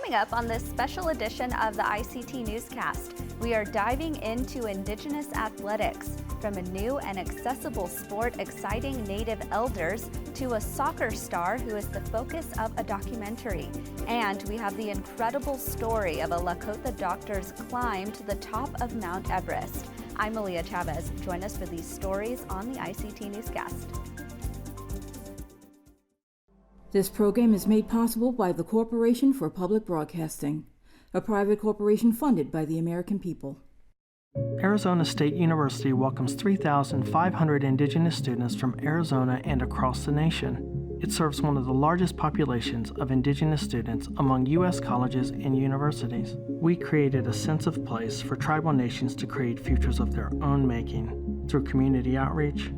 Coming up on this special edition of the ICT Newscast, we are diving into Indigenous athletics, from a new and accessible sport exciting Native elders to a soccer star who is the focus of a documentary. And we have the incredible story of a Lakota doctor's climb to the top of Mount Everest. I'm Malia Chavez. Join us for these stories on the ICT Newscast. This program is made possible by the Corporation for Public Broadcasting, a private corporation funded by the American people. Arizona State University welcomes 3,500 Indigenous students from Arizona and across the nation. It serves one of the largest populations of Indigenous students among U.S. colleges and universities. We created a sense of place for tribal nations to create futures of their own making through community outreach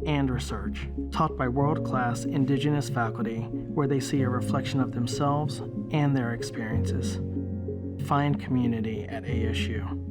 and research, taught by world-class Indigenous faculty where they see a reflection of themselves and their experiences. Find community at ASU.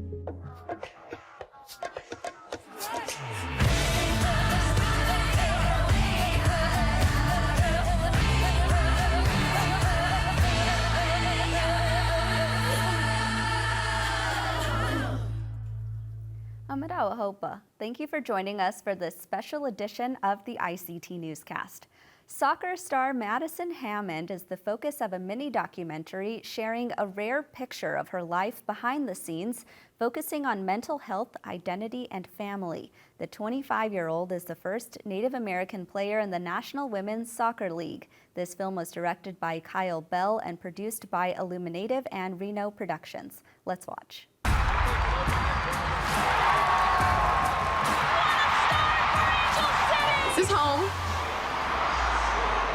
Hopa. Thank you for joining us for this special edition of the ICT Newscast. Soccer star Madison Hammond is the focus of a mini documentary sharing a rare picture of her life behind the scenes, focusing on mental health, identity, and family. The 25-year-old is the first Native American player in the National Women's Soccer League. This film was directed by Kyle Bell and produced by Illuminative and Reno Productions. Let's watch. This is home.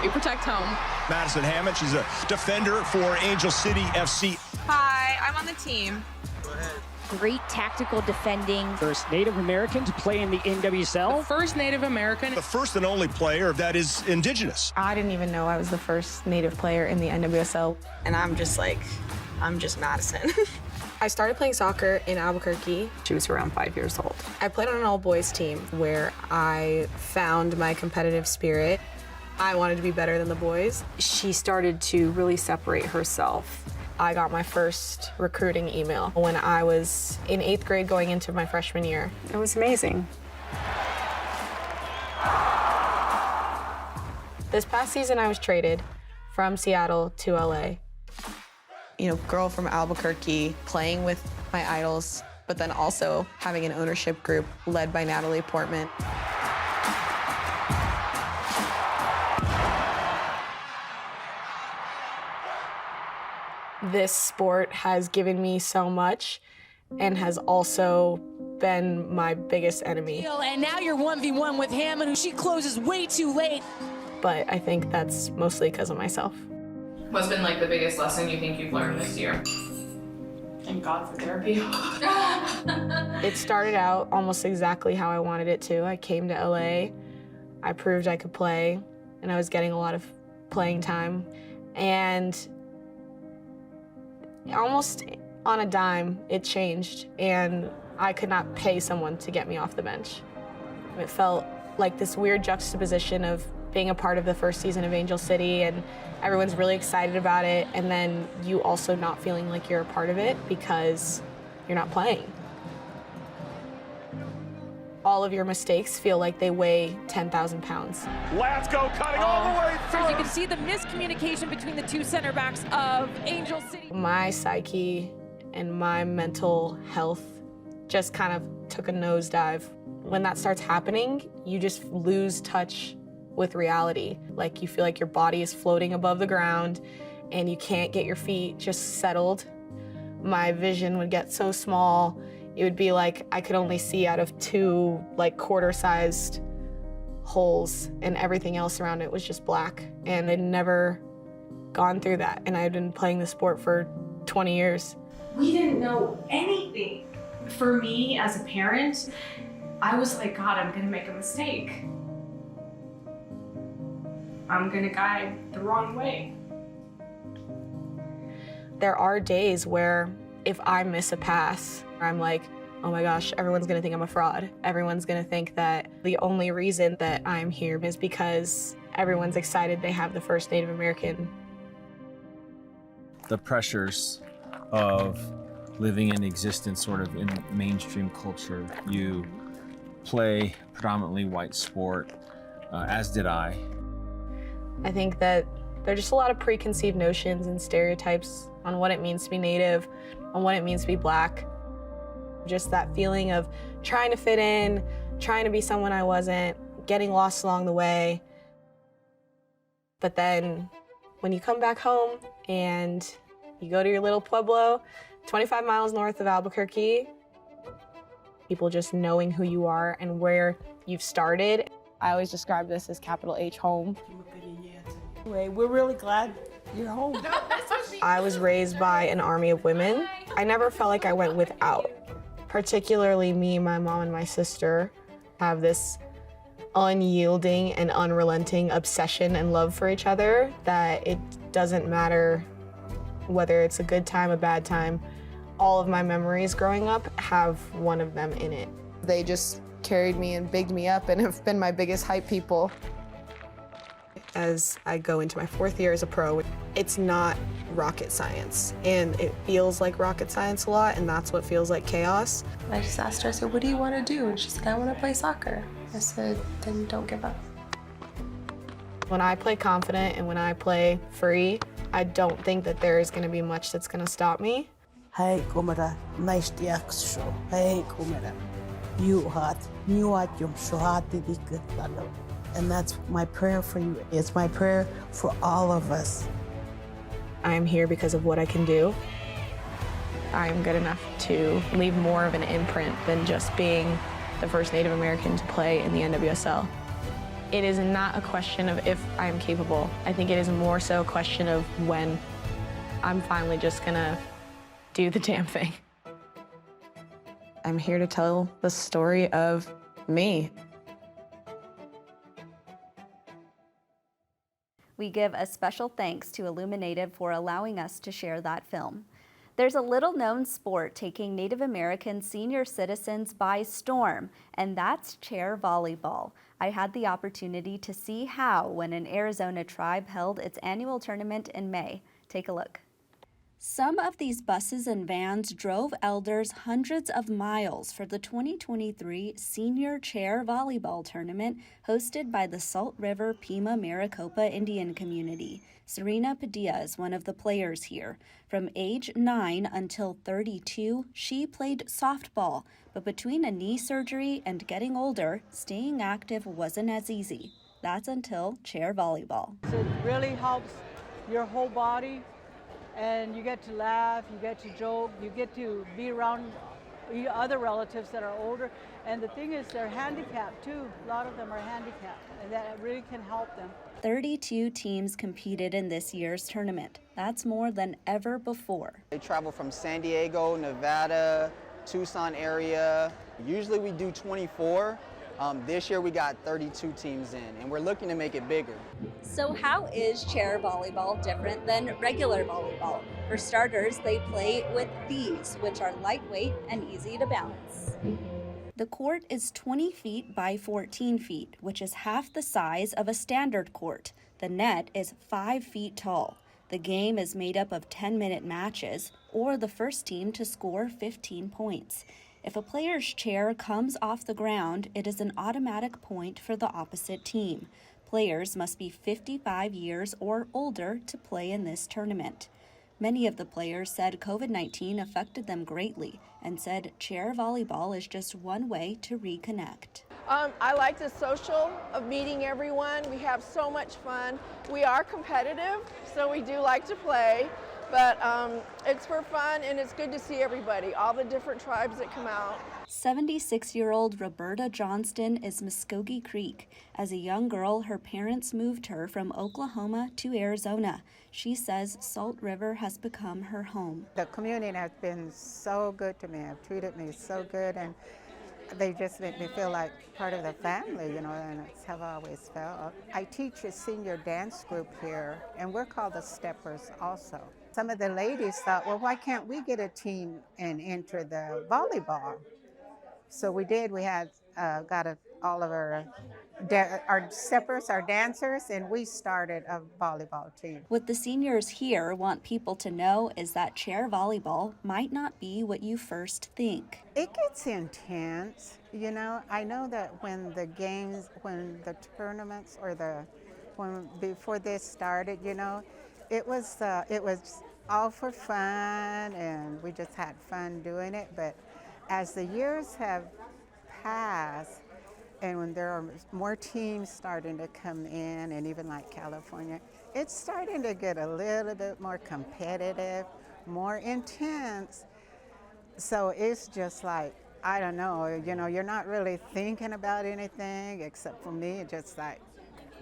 We protect home. Madison Hammond, she's a defender for Angel City FC. Hi, I'm on the team. Go ahead. Great tactical defending. First Native American to play in the NWSL. The first Native American. The first and only player that is Indigenous. I didn't even know I was the first Native player in the NWSL. And I'm just Madison. I started playing soccer in Albuquerque. She was around 5 years old. I played on an all-boys team where I found my competitive spirit. I wanted to be better than the boys. She started to really separate herself. I got my first recruiting email when I was in 8th grade going into my freshman year. It was amazing. This past season I was traded from Seattle to LA. You know, girl from Albuquerque, playing with my idols, but then also having an ownership group led by Natalie Portman. This sport has given me so much and has also been my biggest enemy. And now you're 1v1 with Hammond, who she closes way too late. But I think that's mostly because of myself. What's been like the biggest lesson you think you've learned this year? Thank God for therapy. It started out almost exactly how I wanted it to. I came to LA, I proved I could play, and I was getting a lot of playing time. And almost on a dime, it changed, and I could not pay someone to get me off the bench. It felt like this weird juxtaposition of being a part of the first season of Angel City, and everyone's really excited about it, and then you also not feeling like you're a part of it because you're not playing. All of your mistakes feel like they weigh 10,000 pounds. Let's go, cutting all the way through. As you can see, the miscommunication between the two center backs of Angel City. My psyche and my mental health just kind of took a nosedive. When that starts happening, you just lose touch with reality. Like, you feel like your body is floating above the ground and you can't get your feet just settled. My vision would get so small, it would be like I could only see out of 2 quarter-sized holes, and everything else around it was just black. And I'd never gone through that, and I had been playing the sport for 20 years. We didn't know anything. For me as a parent, I was like, God, I'm gonna make a mistake. I'm gonna guide the wrong way. There are days where if I miss a pass, I'm like, oh my gosh, everyone's gonna think I'm a fraud. Everyone's gonna think that the only reason that I'm here is because everyone's excited they have the first Native American the pressures of living in existence sort of in mainstream culture. You play predominantly white sport, as did I. I think that there are just a lot of preconceived notions and stereotypes on what it means to be Native, on what it means to be Black. Just that feeling of trying to fit in, trying to be someone I wasn't, getting lost along the way. But then when you come back home and you go to your little pueblo, 25 miles north of Albuquerque, people just knowing who you are and where you've started. I always describe this as capital H home. We're really glad you're home. I was raised by an army of women. I never felt like I went without. Particularly me, my mom, and my sister have this unyielding and unrelenting obsession and love for each other that it doesn't matter whether it's a good time, a bad time. All of my memories growing up have one of them in it. They just carried me and bigged me up and have been my biggest hype people. As I go into my 4th year as a pro, it's not rocket science, and it feels like rocket science a lot, and that's what feels like chaos. I just asked her, I said, what do you want to do? And she said, I want to play soccer. I said, then don't give up. When I play confident and when I play free, I don't think that there is going to be much that's going to stop me. Hey, kumara, nice show. Hey, kumara, you hot yung shohati dikatalo. And that's my prayer for you. It's my prayer for all of us. I'm here because of what I can do. I'm good enough to leave more of an imprint than just being the first Native American to play in the NWSL. It is not a question of if I'm capable. I think it is more so a question of when. I'm finally just gonna do the damn thing. I'm here to tell the story of me. We give a special thanks to Illuminated for allowing us to share that film. There's a little-known sport taking Native American senior citizens by storm, and that's chair volleyball. I had the opportunity to see how when an Arizona tribe held its annual tournament in May. Take a look. Some of these buses and vans drove elders hundreds of miles for the 2023 Senior Chair Volleyball Tournament hosted by the Salt River Pima Maricopa Indian Community. Serena Padilla is one of the players here. From age 9 until 32, she played softball, but between a knee surgery and getting older, staying active wasn't as easy. That's until chair volleyball. It really helps your whole body. And you get to laugh, you get to joke, you get to be around other relatives that are older. And the thing is, they're handicapped too. A lot of them are handicapped, and that really can help them. 32 teams competed in this year's tournament. That's more than ever before. They travel from San Diego, Nevada, Tucson area. Usually we do 24. This year we got 32 teams in, and we're looking to make it bigger. So how is chair volleyball different than regular volleyball? For starters, they play with these, which are lightweight and easy to balance. The court is 20 feet by 14 feet, which is half the size of a standard court. The net is 5 feet tall. The game is made up of 10-minute matches, or the first team to score 15 points. If a player's chair comes off the ground, it is an automatic point for the opposite team. Players must be 55 years or older to play in this tournament. Many of the players said COVID-19 affected them greatly and said chair volleyball is just one way to reconnect. I like the social of meeting everyone. We have so much fun. We are competitive, so we do like to play. But it's for fun, and it's good to see everybody, all the different tribes that come out. 76-year-old Roberta Johnston is Muskogee Creek. As a young girl, her parents moved her from Oklahoma to Arizona. She says Salt River has become her home. The community has been so good to me. Have treated me so good, and they just make me feel like part of the family, and that's how I always felt. I teach a senior dance group here, and we're called the Steppers also. Some of the ladies thought, well, why can't we get a team and enter the volleyball? So we did. We had got all of our our steppers, our dancers, and we started a volleyball team. What the seniors here want people to know is that chair volleyball might not be what you first think. It gets intense, you know. I know that when the games, when the tournaments or before this started, you know, it was all for fun and we just had fun doing it. But as the years have passed, and when there are more teams starting to come in, and even like California, it's starting to get a little bit more competitive, more intense. So it's just like, I don't know, you know, you're not really thinking about anything except for me, just like,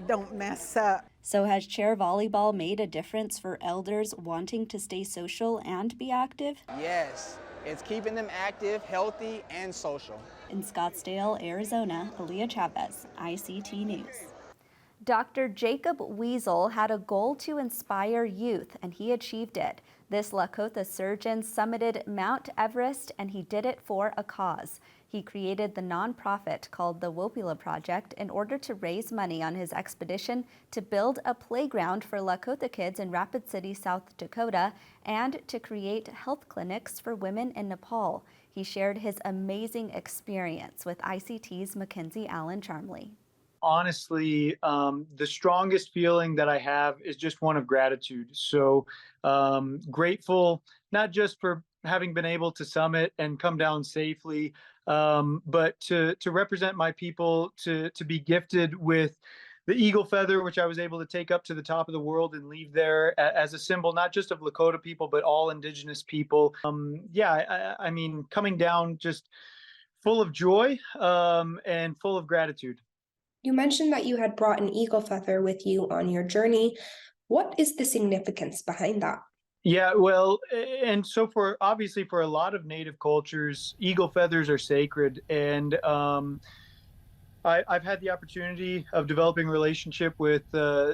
don't mess up. So has chair volleyball made a difference for elders wanting to stay social and be active? Yes, it's keeping them active, healthy, and social. In Scottsdale, Arizona, Aaliyah Chavez, ICT News. Dr. Jacob Weasel had a goal to inspire youth, and he achieved it. This Lakota surgeon summited Mount Everest, and he did it for a cause. He created the nonprofit called the Wopila Project in order to raise money on his expedition to build a playground for Lakota kids in Rapid City, South Dakota, and to create health clinics for women in Nepal. He shared his amazing experience with ICT's Mackenzie Allen Charmley. Honestly, the strongest feeling that I have is just one of gratitude. So grateful, not just for having been able to summit and come down safely, but to represent my people, to be gifted with the eagle feather, which I was able to take up to the top of the world and leave there as a symbol, not just of Lakota people, but all Indigenous people. I mean, coming down just full of joy and full of gratitude. You mentioned that you had brought an eagle feather with you on your journey. What is the significance behind that? Yeah, well, and so obviously for a lot of Native cultures, eagle feathers are sacred. And I've had the opportunity of developing a relationship with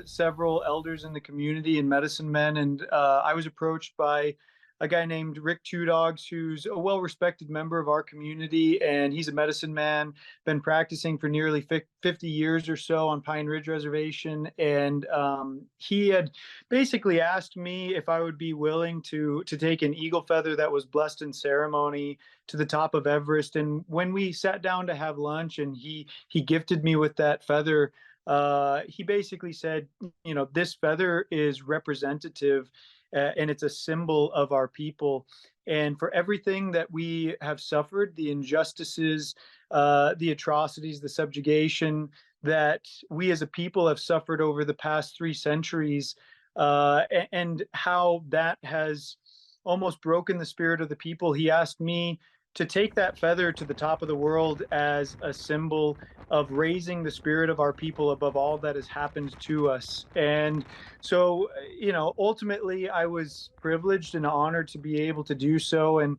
several elders in the community and medicine men. And I was approached by a guy named Rick Two Dogs, who's a well-respected member of our community, and he's a medicine man, been practicing for nearly 50 years or so on Pine Ridge Reservation. And he had basically asked me if I would be willing to take an eagle feather that was blessed in ceremony to the top of Everest. And when we sat down to have lunch and he gifted me with that feather, he basically said, you know, this feather is representative and it's a symbol of our people. And for everything that we have suffered, the injustices, the atrocities, the subjugation that we as a people have suffered over the past 3 centuries, and how that has almost broken the spirit of the people, he asked me to take that feather to the top of the world as a symbol of raising the spirit of our people above all that has happened to us. And so, you know, ultimately I was privileged and honored to be able to do so. And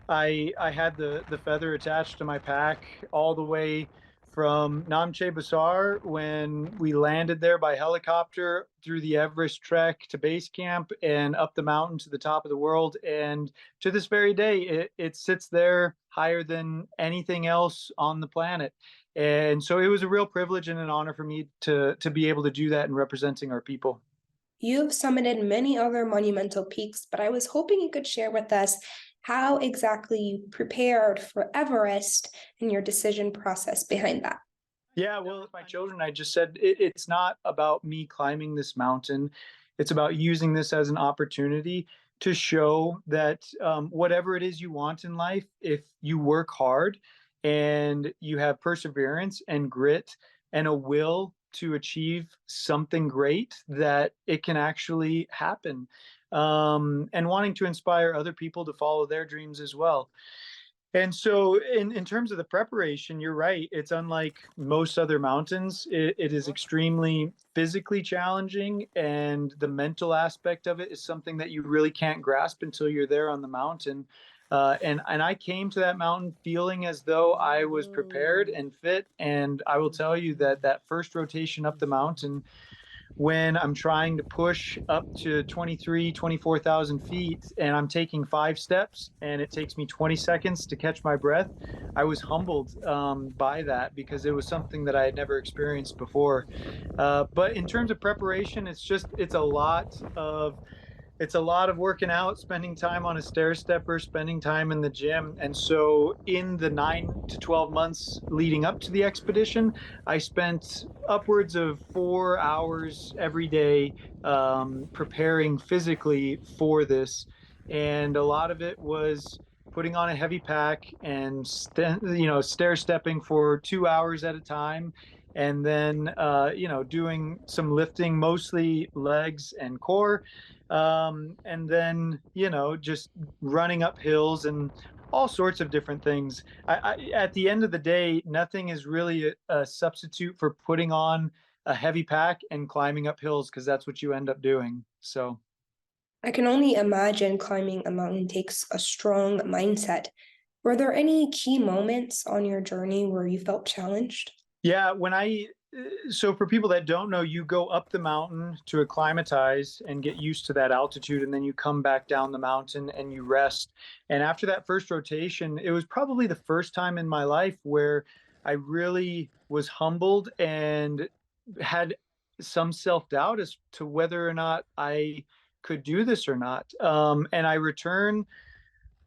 I had the feather attached to my pack all the way from Namche Basar when we landed there by helicopter, through the Everest trek to base camp and up the mountain to the top of the world. And to this very day, it sits there higher than anything else on the planet. And so it was a real privilege and an honor for me to be able to do that in representing our people. You've summited many other monumental peaks, but I was hoping you could share with us how exactly you prepared for Everest and your decision process behind that. Yeah, well, with my children, I just said it's not about me climbing this mountain. It's about using this as an opportunity to show that whatever it is you want in life, if you work hard and you have perseverance and grit and a will to achieve something great, that it can actually happen. And wanting to inspire other people to follow their dreams as well. And so in terms of the preparation, you're right. It's unlike most other mountains. It is extremely physically challenging, and the mental aspect of it is something that you really can't grasp until you're there on the mountain. And I came to that mountain feeling as though I was prepared and fit. And I will tell you that that first rotation up the mountain when I'm trying to push up to 24,000 feet and I'm taking 5 steps and it takes me 20 seconds to catch my breath. I was humbled by that because it was something that I had never experienced before. But in terms of preparation, it's a lot of working out, spending time on a stair stepper, spending time in the gym. And so, in the 9 to 12 months leading up to the expedition, I spent upwards of 4 hours every day preparing physically for this. And a lot of it was putting on a heavy pack and stair stepping for 2 hours at a time, and then doing some lifting, mostly legs and core, and then just running up hills and all sorts of different things. At the end of the day, nothing is really a substitute for putting on a heavy pack and climbing up hills, because that's what you end up doing. So I can only imagine climbing a mountain takes a strong mindset. Were there any key moments on your journey where you felt challenged? yeah, so for people that don't know, you go up the mountain to acclimatize and get used to that altitude, and then you come back down the mountain and you rest. And after that first rotation, it was probably the first time in my life where I really was humbled and had some self-doubt as to whether or not I could do this or not. And I return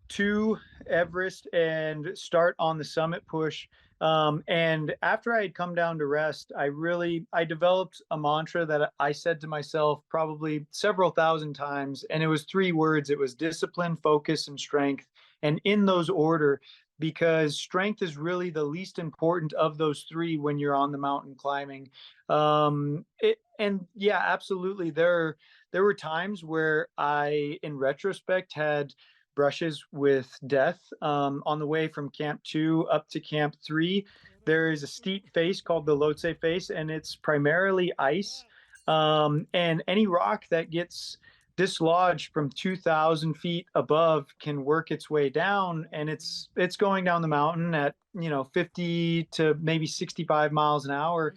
to Everest and start on the summit push. And after I had come down to rest, I developed a mantra that I said to myself probably several thousand times, and it was 3 words. It was discipline, focus, and strength, and in those order, because strength is really the least important of those three when you're on the mountain climbing. And yeah, absolutely, there were times where I, in retrospect, had brushes with death. On the way from Camp 2 up to Camp 3, there is a steep face called the Lhotse face, and it's primarily ice. And any rock that gets dislodged from 2,000 feet above can work its way down, and it's going down the mountain at 50 to maybe 65 miles an hour.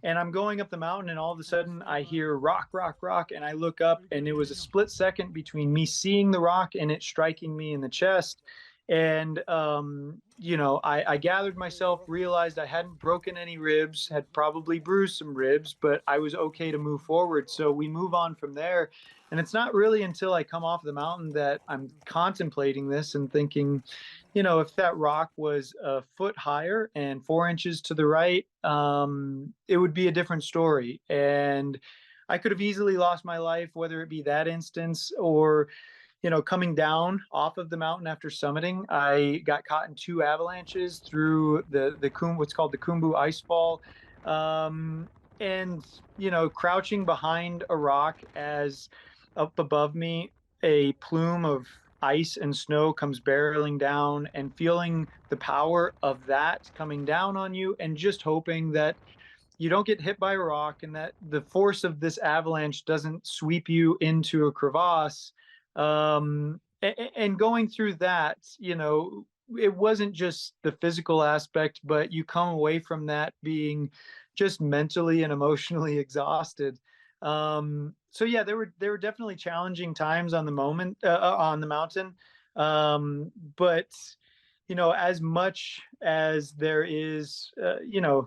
And I'm going up the mountain, and all of a sudden I hear rock, rock, rock, and I look up, and it was a split second between me seeing the rock and it striking me in the chest. And I gathered myself, realized I hadn't broken any ribs, had probably bruised some ribs, but I was okay to move forward. So we move on from there. And it's not really until I come off the mountain that I'm contemplating this and thinking, if that rock was a foot higher and 4 inches to the right, it would be a different story. And I could have easily lost my life, whether it be that instance or, coming down off of the mountain after summiting. I got caught in 2 avalanches through what's called the Khumbu ice fall. And, crouching behind a rock as up above me, a plume of ice and snow comes barreling down, and feeling the power of that coming down on you, and just hoping that you don't get hit by a rock and that the force of this avalanche doesn't sweep you into a crevasse. And going through that, it wasn't just the physical aspect, but you come away from that being just mentally and emotionally exhausted. So yeah, there were definitely challenging times on the mountain. But as much as there is,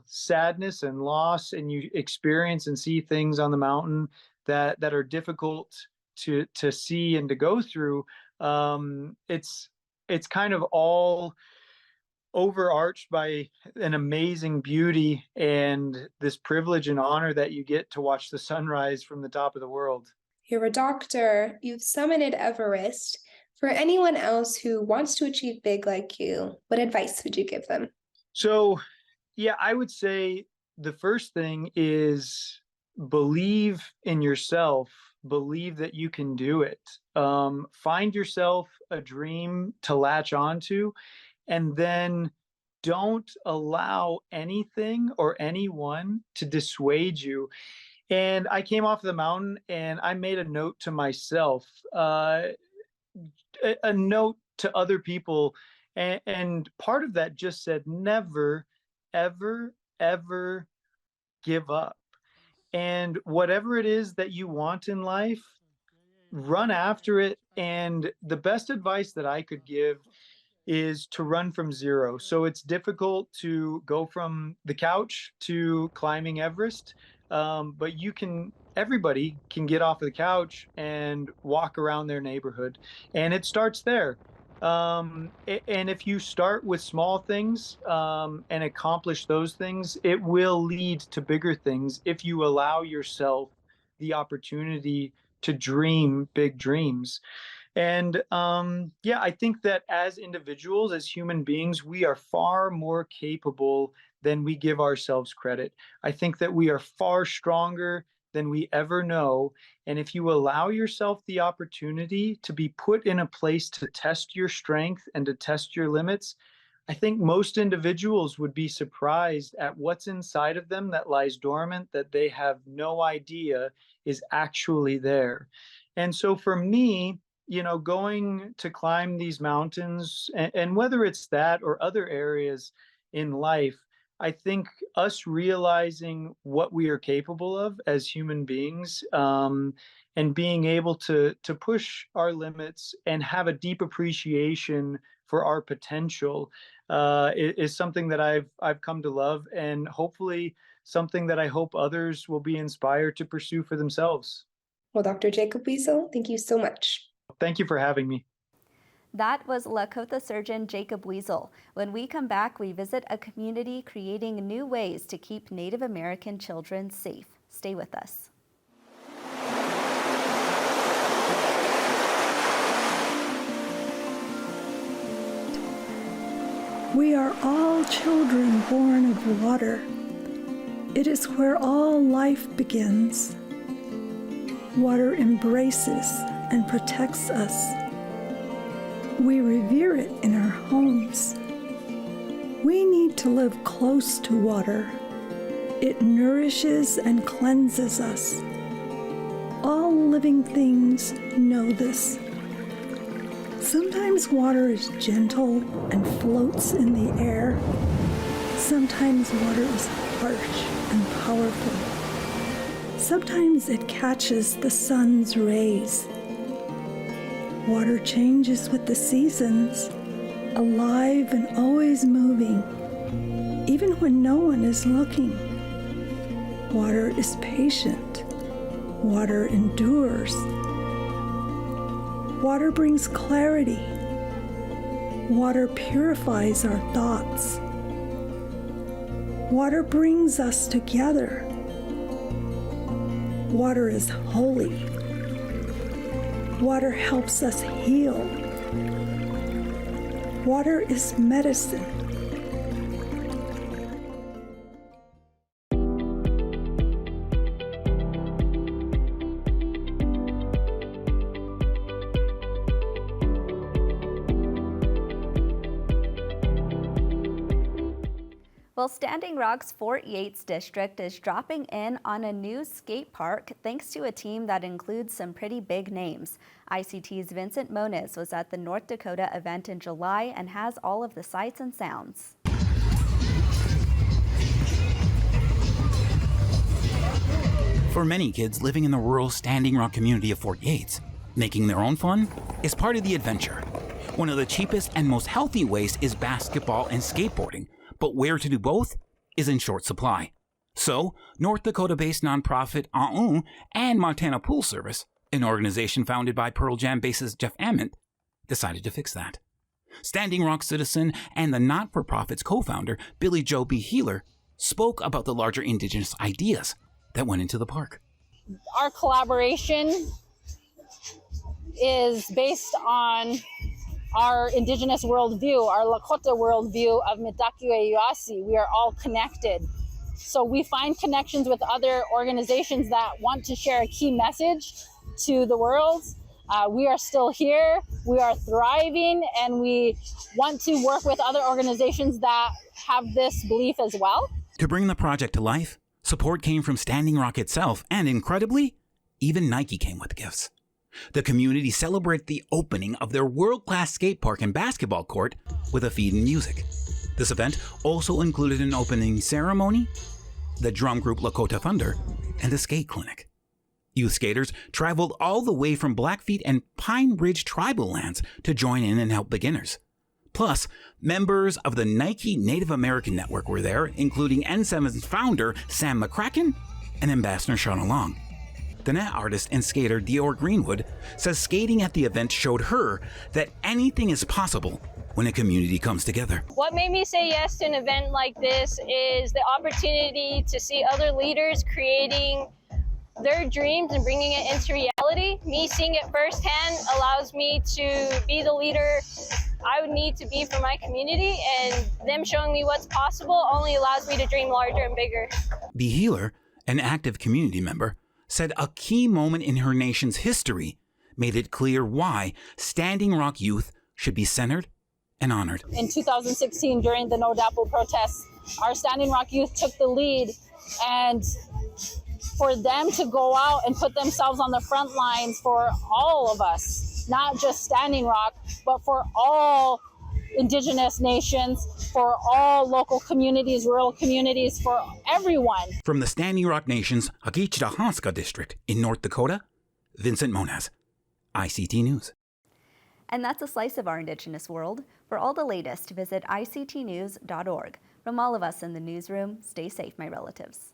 sadness and loss, and you experience and see things on the mountain that are difficult to see and to go through, it's kind of all overarched by an amazing beauty and this privilege and honor that you get to watch the sunrise from the top of the world. You're a doctor, you've summited Everest. For anyone else who wants to achieve big like you, what advice would you give them? So, yeah, I would say the first thing is believe in yourself, believe that you can do it. Find yourself a dream to latch onto, and then don't allow anything or anyone to dissuade you. And I came off the mountain and I made a note to myself, a note to other people. And part of that just said, never, ever, ever give up. And whatever it is that you want in life, run after it. And the best advice that I could give is to run from zero. So it's difficult to go from the couch to climbing Everest, but everybody can get off of the couch and walk around their neighborhood. And it starts there. And if you start with small things and accomplish those things, it will lead to bigger things if you allow yourself the opportunity to dream big dreams. And yeah, I think that as individuals, as human beings, we are far more capable than we give ourselves credit. I think that we are far stronger than we ever know. And if you allow yourself the opportunity to be put in a place to test your strength and to test your limits, I think most individuals would be surprised at what's inside of them that lies dormant, that they have no idea is actually there. And so for me, going to climb these mountains, and whether it's that or other areas in life, I think us realizing what we are capable of as human beings, and being able to push our limits and have a deep appreciation for our potential is something that I've come to love, and hopefully something that I hope others will be inspired to pursue for themselves. Well, Dr. Jacob Wiesel, thank you so much. Thank you for having me. That was Lakota surgeon Jacob Wiesel. When we come back, we visit a community creating new ways to keep Native American children safe. Stay with us. We are all children born of water. It is where all life begins. Water embraces and protects us. We revere it in our homes. We need to live close to water. It nourishes and cleanses us. All living things know this. Sometimes water is gentle and floats in the air. Sometimes water is harsh and powerful. Sometimes it catches the sun's rays. Water changes with the seasons, alive and always moving, even when no one is looking. Water is patient. Water endures. Water brings clarity. Water purifies our thoughts. Water brings us together. Water is holy. Water helps us heal. Water is medicine. Well, Standing Rock's Fort Yates district is dropping in on a new skate park thanks to a team that includes some pretty big names. ICT's Vincent Moniz was at the North Dakota event in July and has all of the sights and sounds. For many kids living in the rural Standing Rock community of Fort Yates, making their own fun is part of the adventure. One of the cheapest and most healthy ways is basketball and skateboarding, but where to do both is in short supply. So, North Dakota-based nonprofit AU and Montana Pool Service, an organization founded by Pearl Jam bassist Jeff Ament, decided to fix that. Standing Rock citizen and the not-for-profit's co-founder, Billy Joe B. Healer, spoke about the larger Indigenous ideas that went into the park. Our collaboration is based on our Indigenous worldview, our Lakota worldview of Mitakue Yuasi. We are all connected. So we find connections with other organizations that want to share a key message to the world. We are still here, we are thriving, and we want to work with other organizations that have this belief as well. To bring the project to life, support came from Standing Rock itself, and incredibly, even Nike came with gifts. The community celebrated the opening of their world-class skate park and basketball court with a feed and music. This event also included an opening ceremony the drum group Lakota Thunder, and a skate clinic. Youth skaters traveled all the way from Blackfeet and Pine Ridge tribal lands to join in and help beginners. Plus, members of the Nike Native American Network were there, including N7's founder, Sam McCracken, and Ambassador Shauna Long. The net artist and skater Dior Greenwood says skating at the event showed her that anything is possible when a community comes together. What made me say yes to an event like this is the opportunity to see other leaders creating their dreams and bringing it into reality. Me seeing it firsthand allows me to be the leader I would need to be for my community, and them showing me what's possible only allows me to dream larger and bigger. B. Healer, an active community member, said a key moment in her nation's history made it clear why Standing Rock youth should be centered and honored. In 2016, during the No DAPL protests, our Standing Rock youth took the lead, and for them to go out and put themselves on the front lines for all of us, not just Standing Rock, but for all Indigenous nations, for all local communities, rural communities, for everyone. From the Standing Rock Nation's Hagichdahanska district in North Dakota, Vincent Monaz, ICT News. And that's a slice of our Indigenous world. For all the latest, visit ictnews.org. From all of us in the newsroom, stay safe, my relatives.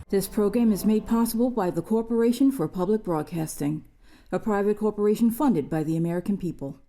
This program is made possible by the Corporation for Public Broadcasting, a private corporation funded by the American people.